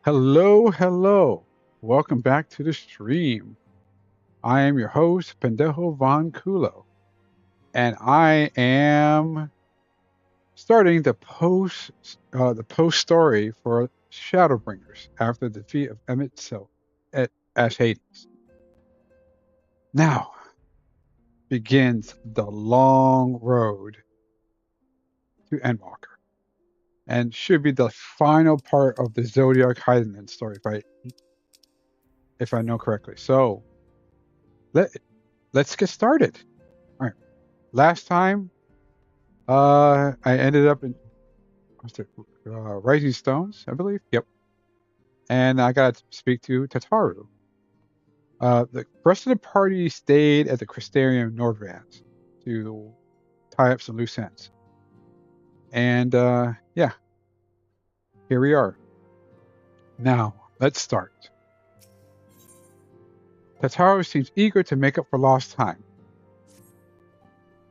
Hello, hello. Welcome back to the stream. I am your host, PendejoVonCulo, and I am starting the post story for Shadowbringers after the defeat of Emmett Till as Hades. Now begins the long road to Endwalker, and should be the final part of the Zodiac Heisman story, if I know correctly. So let let's get started. All right. Last time, I ended up in what's it, Rising Stones, I believe. Yep. And I got to speak to Tataru. The rest of the party stayed at the Crystarium Nordvans to tie up some loose ends. And yeah, here we are. Now, let's start. Tataru seems eager to make up for lost time.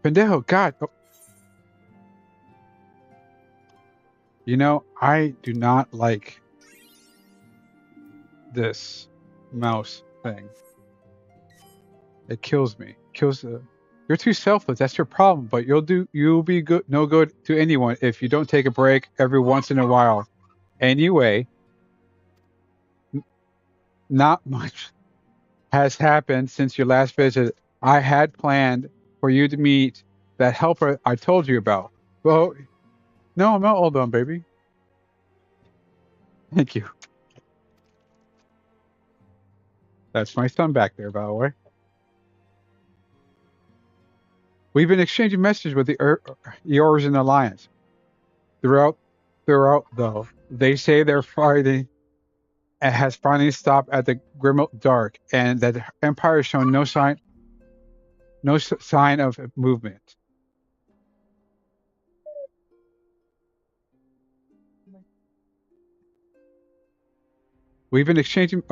Pendejo, God. Oh. You know, I do not like this mouse thing. It kills me. Kills the. You're too selfless. That's your problem. But you'll be good. No good to anyone if you don't take a break every once in a while. Anyway, not much has happened since your last visit. I had planned for you to meet that helper I told you about. Well, no, I'm not all done, baby. Thank you. That's my son back there, by the way. We've been exchanging messages with the Eorzean Alliance. Throughout, though, they say they're fighting has finally stopped at the Grimald Dark, and that the Empire has shown no sign of movement. We've been exchanging,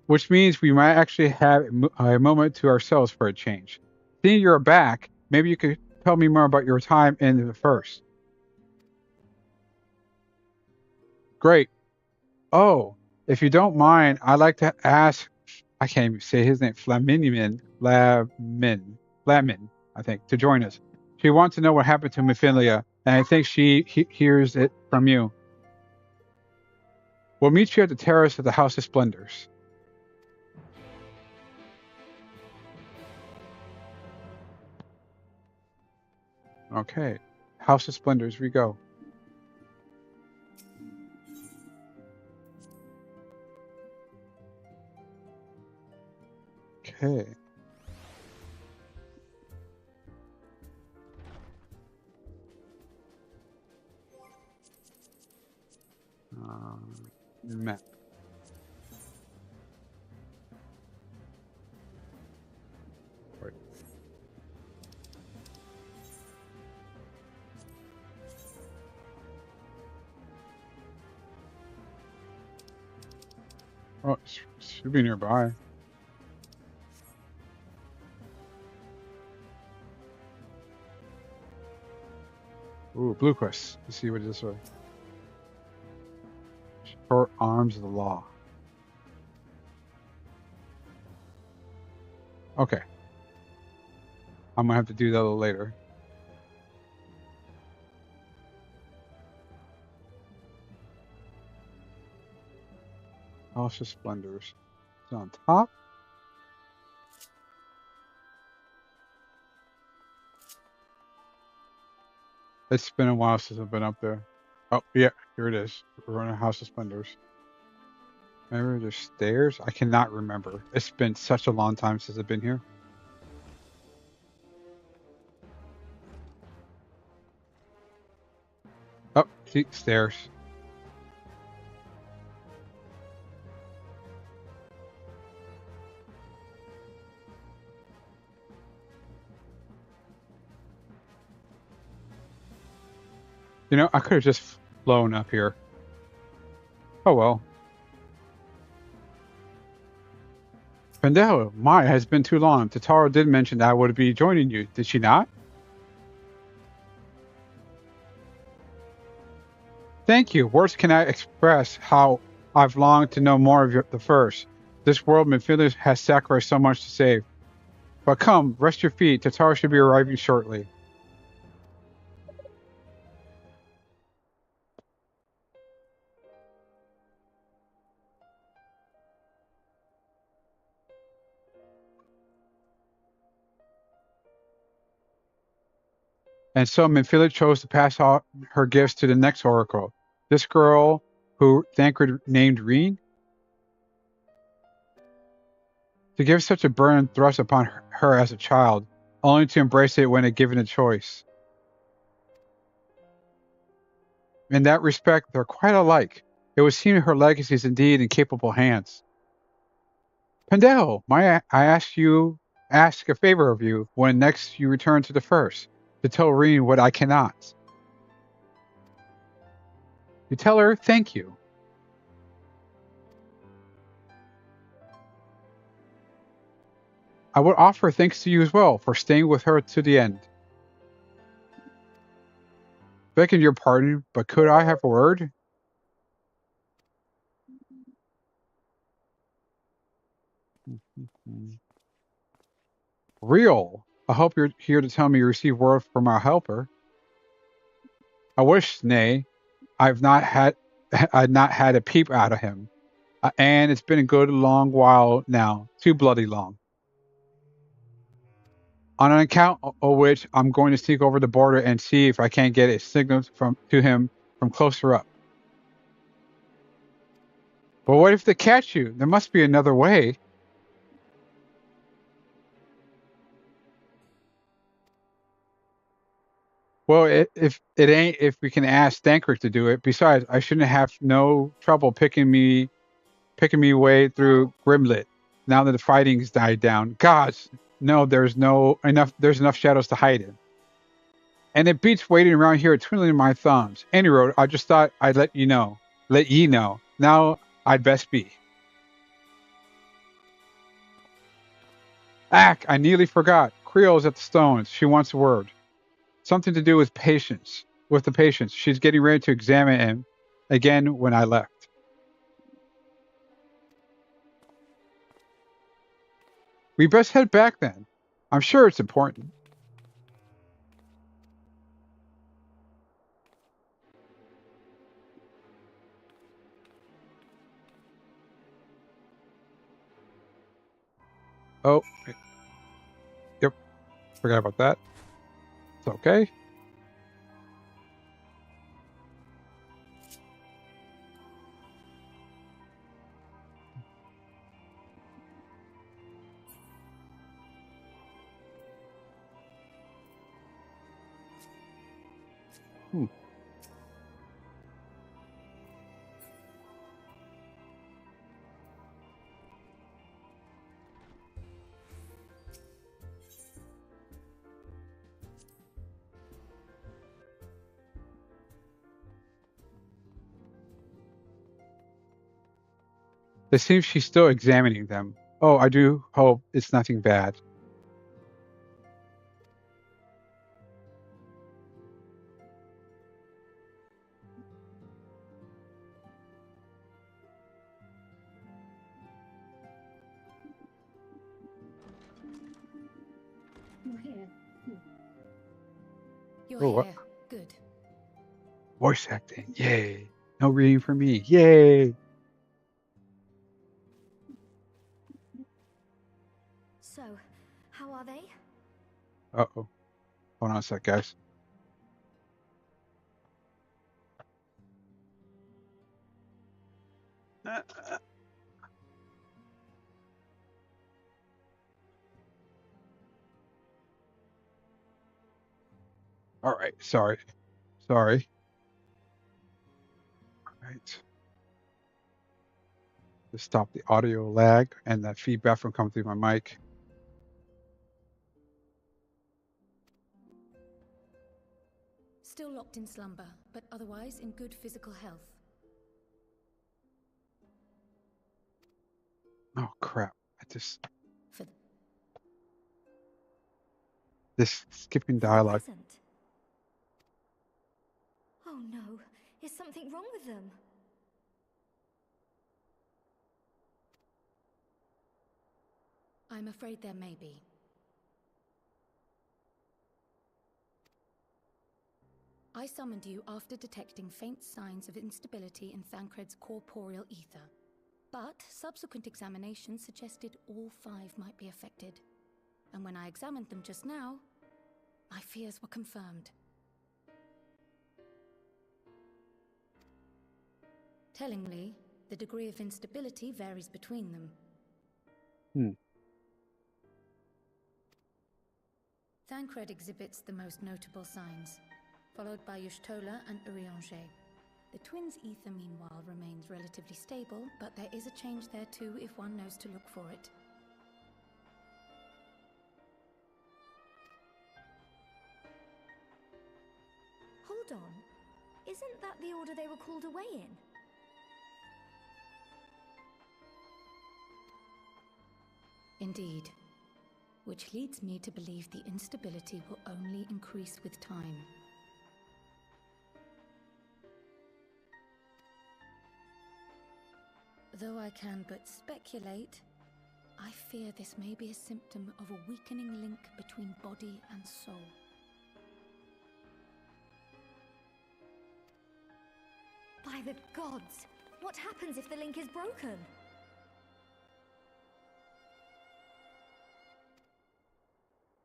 which means we might actually have a moment to ourselves for a change. Seeing you're back, maybe you could tell me more about your time in the first. Great. Oh, if you don't mind, I'd like to ask. I can't even say his name. Flamin, I think, to join us. She wants to know what happened to Mephilia, and I think she hears it from you. We'll meet you at the terrace of the House of Splendors. Okay. House of Splendors, we go. Okay. Map. Right. Oh, it should be nearby. Ooh, blue quest. Let's see what it is. Short arms of the law. Okay. I'm gonna have to do that a little later. House of Splendors. It's on top. It's been a while since I've been up there. Oh, yeah, here it is. We're in a House of Splendors. Remember there's stairs? I cannot remember. It's been such a long time since I've been here. Oh, see, stairs. You know, I could have just flown up here. Oh well. Pendejo, my, it has been too long. Tataru did mention that I would be joining you. Did she not? Thank you. Words cannot express how I've longed to know more of the first. This world Minfield has sacrificed so much to save. But come, rest your feet. Tatara should be arriving shortly. And so Minfield chose to pass on her gifts to the next oracle. This girl, who Thancred named Reen, to give such a burden thrust upon her as a child, only to embrace it when given a choice. In that respect, they're quite alike. It would seem her legacy is indeed in capable hands. Pendejo, may I ask a favor of you when next you return to the first, to tell Reen what I cannot. You tell her thank you. I would offer thanks to you as well for staying with her to the end. Begging your pardon, but could I have a word? Real. I hope you're here to tell me you received word from our helper. I wish, nay, I've not had a peep out of him. And it's been a good long while now, too bloody long. On an account of which I'm going to sneak over the border and see if I can't get a signal to him from closer up. But what if they catch you? There must be another way. Well, if we can ask Thancred to do it. Besides, I shouldn't have no trouble picking me way through Grimlit. Now that the fighting's died down. Gods, no, there's enough shadows to hide in. And it beats waiting around here twiddling my thumbs. Any road, I just thought I'd let ye know. Now I'd best be. Ack, I nearly forgot. Creole's at the stones. She wants a word. Something to do with patience. With the patients. She's getting ready to examine him again when I left. We best head back then. I'm sure it's important. Oh, yep. Forgot about that. It's okay. It seems she's still examining them. Oh, I do hope it's nothing bad. You're Oh, here. Good. voice acting. Yay. No reading for me. Yay. So, how are they? Uh-oh. Hold on a sec, guys. All right. Sorry. All right. To stop the audio lag and that feedback from coming through my mic. Still locked in slumber, but otherwise in good physical health. Oh crap. For This skipping the dialogue. present. Oh no, is something wrong with them? I'm afraid there may be. I summoned you after detecting faint signs of instability in Thancred's corporeal ether. But subsequent examinations suggested all 5 might be affected. And when I examined them just now, my fears were confirmed. Tellingly, the degree of instability varies between them. Thancred exhibits the most notable signs, followed by Y'shtola and Urianger. The twins' ether, meanwhile, remains relatively stable, but there is a change there too if one knows to look for it. Hold on. Isn't that the order they were called away in? Indeed. Which leads me to believe the instability will only increase with time. Though I can but speculate, I fear this may be a symptom of a weakening link between body and soul. By the gods! What happens if the link is broken?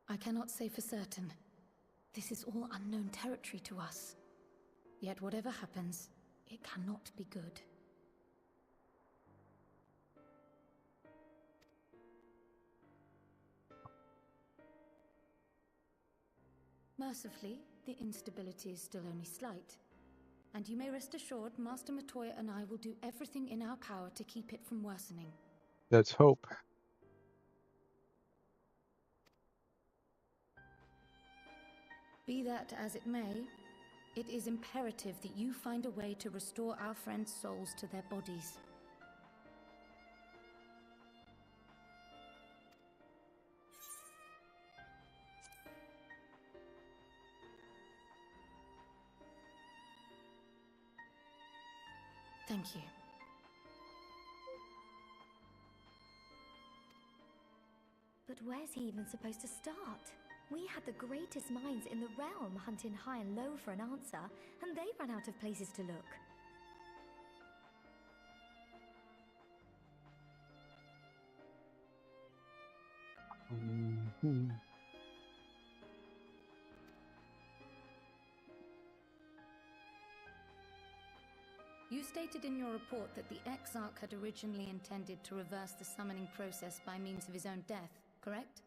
I cannot say for certain. This is all unknown territory to us. Yet whatever happens, it cannot be good. Mercifully, the instability is still only slight. And you may rest assured, Master Matoya and I will do everything in our power to keep it from worsening. Let's hope. Be that as it may, it is imperative that you find a way to restore our friends' souls to their bodies. Thank you. But where's he even supposed to start? We had the greatest minds in the realm hunting high and low for an answer, and they ran out of places to look. You stated in your report that the Exarch had originally intended to reverse the summoning process by means of his own death, correct?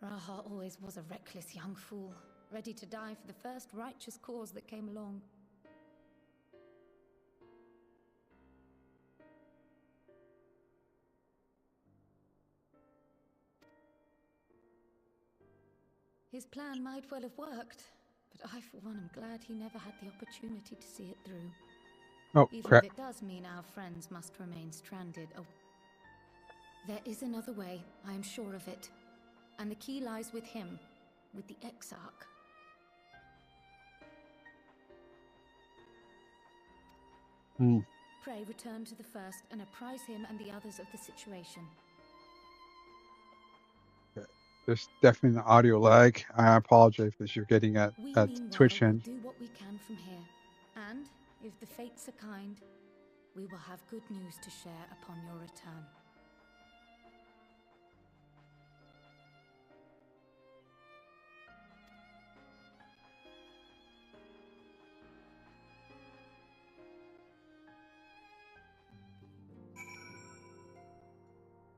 Raha always was a reckless young fool, ready to die for the first righteous cause that came along. His plan might well have worked, but I, for one, am glad he never had the opportunity to see it through. Oh, Even crap. if it does mean our friends must remain stranded. Oh, there is another way, I am sure of it. And the key lies with him, with the Exarch. Pray return to the first and apprise him and the others of the situation. There's definitely an audio lag. I apologize if you're getting at Meanwhile, Twitch will end. do what we can from here. And, if the fates are kind, we will have good news to share upon your return.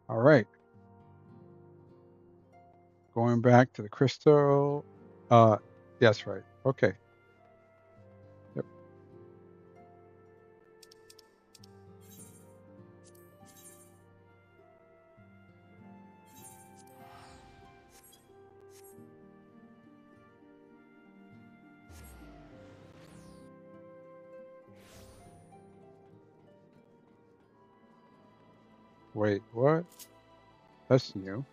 All right. Going back to the crystal. Yes, right. Okay. Yep. Wait, what? That's new.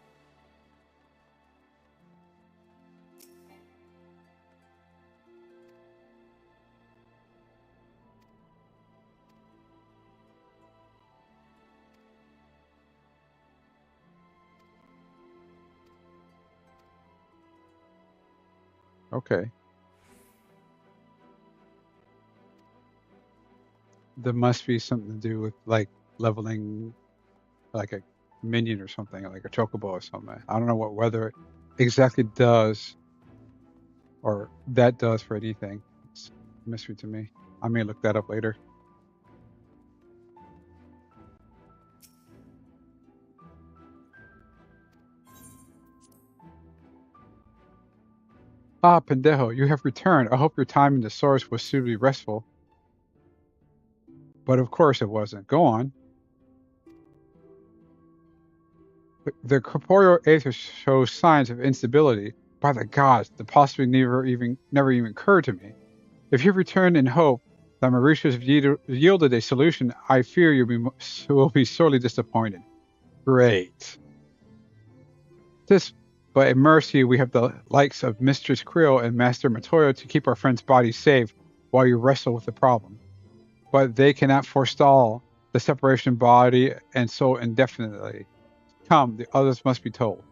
Okay. There must be something to do with like leveling like a minion or something, like a chocobo or something. I don't know what weather it exactly does or that does for anything. It's a mystery to me. I may look that up later. Ah, Pendejo, you have returned. I hope your time in the source was suitably restful. But of course it wasn't. Go on. The corporeal aether shows signs of instability. By the gods, the possibility never even occurred to me. If you return in hope that Mauritius yielded a solution, I fear will be sorely disappointed. Great. This, but in mercy, we have the likes of Mistress Krill and Master Matoyo to keep our friend's body safe while you wrestle with the problem. But they cannot forestall the separation of body and soul indefinitely. Come, the others must be told.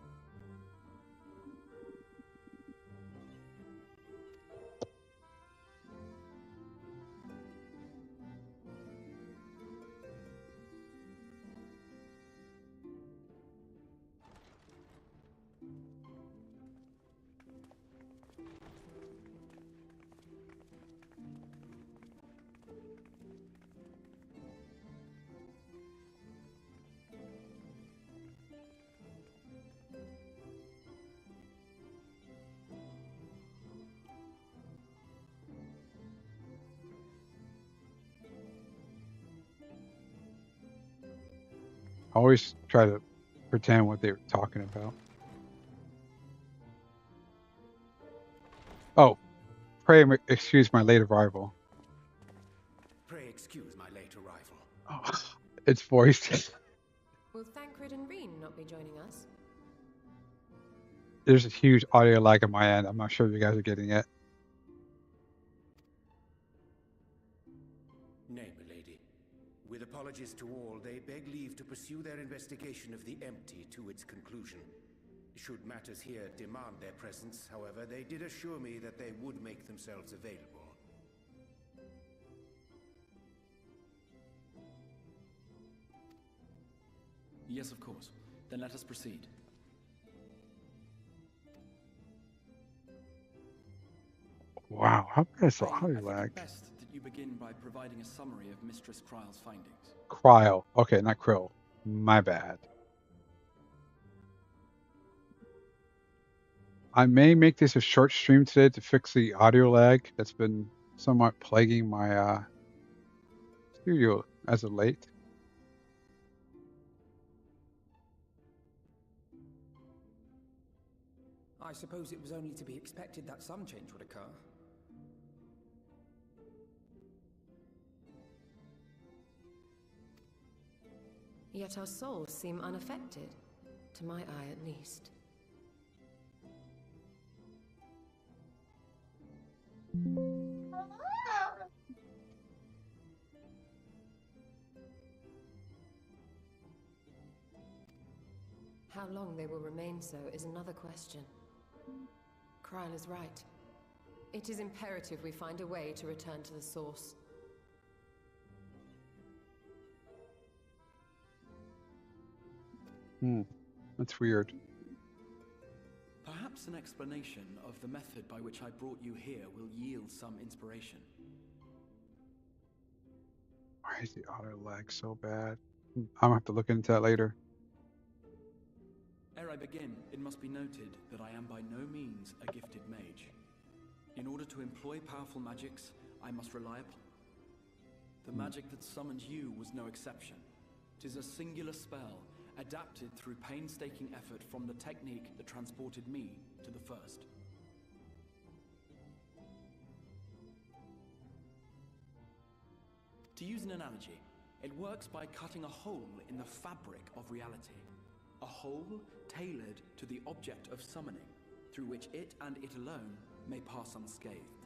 I always try to pretend what they were talking about. Oh, pray excuse my late arrival. Pray excuse my late arrival. Oh, it's voiced. Will Thancred and Reen not be joining us? There's a huge audio lag on my end. I'm not sure if you guys are getting it. Nay, milady. With apologies to all, they beg leave to pursue their investigation of the empty to its conclusion. Should matters here demand their presence, however, they did assure me that they would make themselves available. Yes, of course. Then let us proceed. Wow, how bad is the I audio think lag? it best that you begin by providing a summary of Mistress Kryle's findings. Cryo. Okay, not Krill. My bad. I may make this a short stream today to fix the audio lag that's been somewhat plaguing my studio as of late. I suppose it was only to be expected that some change would occur. Yet our souls seem unaffected, to my eye at least. How long they will remain so is another question. Kryle is right. It is imperative we find a way to return to the source. That's weird. Perhaps an explanation of the method by which I brought you here will yield some inspiration. Why is the audio lag so bad? I'm gonna have to look into that later. Ere I begin, it must be noted that I am by no means a gifted mage. In order to employ powerful magics, I must rely upon... The magic that summoned you was no exception. 'Tis a singular spell, adapted through painstaking effort from the technique that transported me to the first. To use an analogy, it works by cutting a hole in the fabric of reality. A hole tailored to the object of summoning, through which it and it alone may pass unscathed.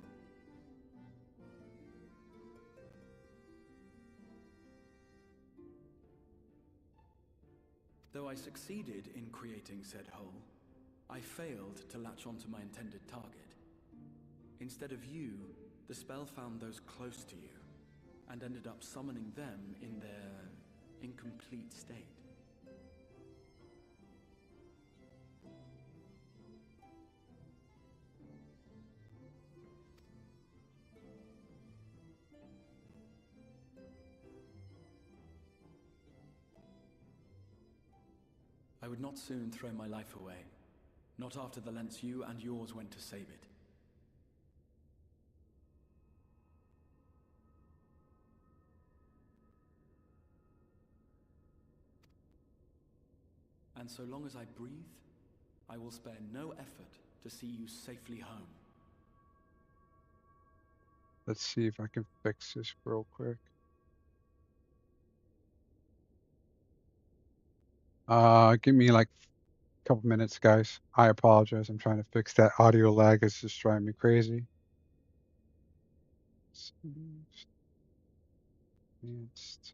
Though I succeeded in creating said hole, I failed to latch onto my intended target. Instead of you, the spell found those close to you, and ended up summoning them in their incomplete state. I would not soon throw my life away, not after the lengths you and yours went to save it. And so long as I breathe, I will spare no effort to see you safely home. Let's see if I can fix this real quick. Give me like a couple minutes, guys. I apologize. I'm trying to fix that audio lag. It's just driving me crazy. Advanced.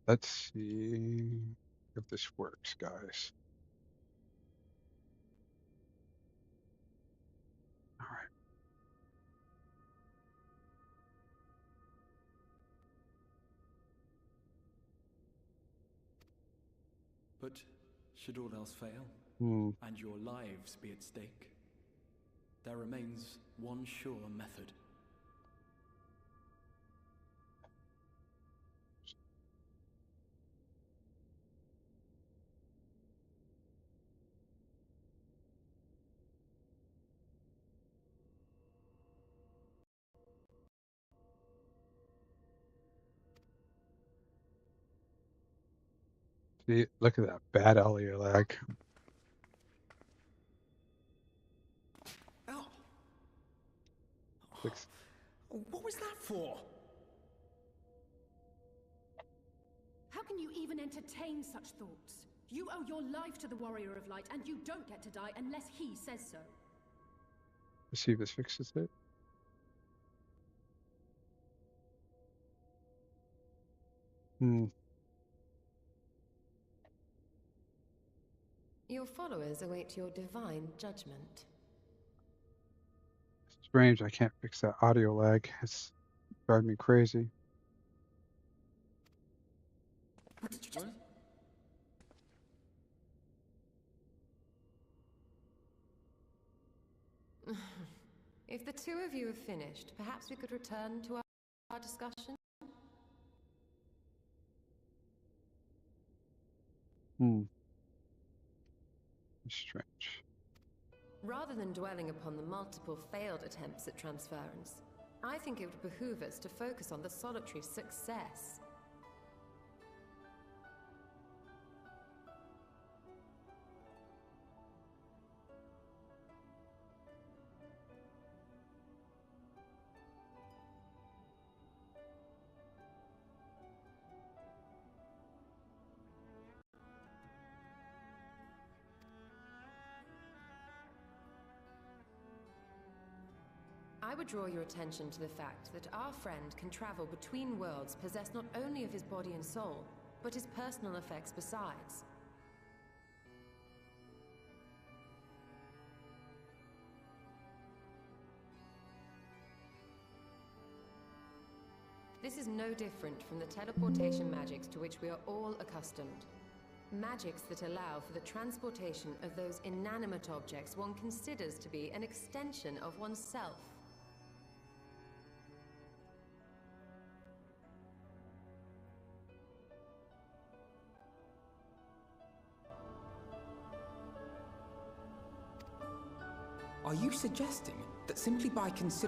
Let's see if this works, guys. All right. But should all else fail, and your lives be at stake, there remains one sure method. See, look at that bad audio lag. Oh. Fix. What was that for? How can you even entertain such thoughts? You owe your life to the Warrior of Light, and you don't get to die unless he says so. Let's see if this fixes it. Your followers await your divine judgment. Strange, I can't fix that audio lag. It's driving me crazy. What did you just... If the two of you have finished, perhaps we could return to our discussion? Strange. Rather than dwelling upon the multiple failed attempts at transference, I think it would behoove us to focus on the solitary success. I would draw your attention to the fact that our friend can travel between worlds possessed not only of his body and soul, but his personal effects besides. This is no different from the teleportation magics to which we are all accustomed. Magics that allow for the transportation of those inanimate objects one considers to be an extension of oneself. Are you suggesting that simply by considering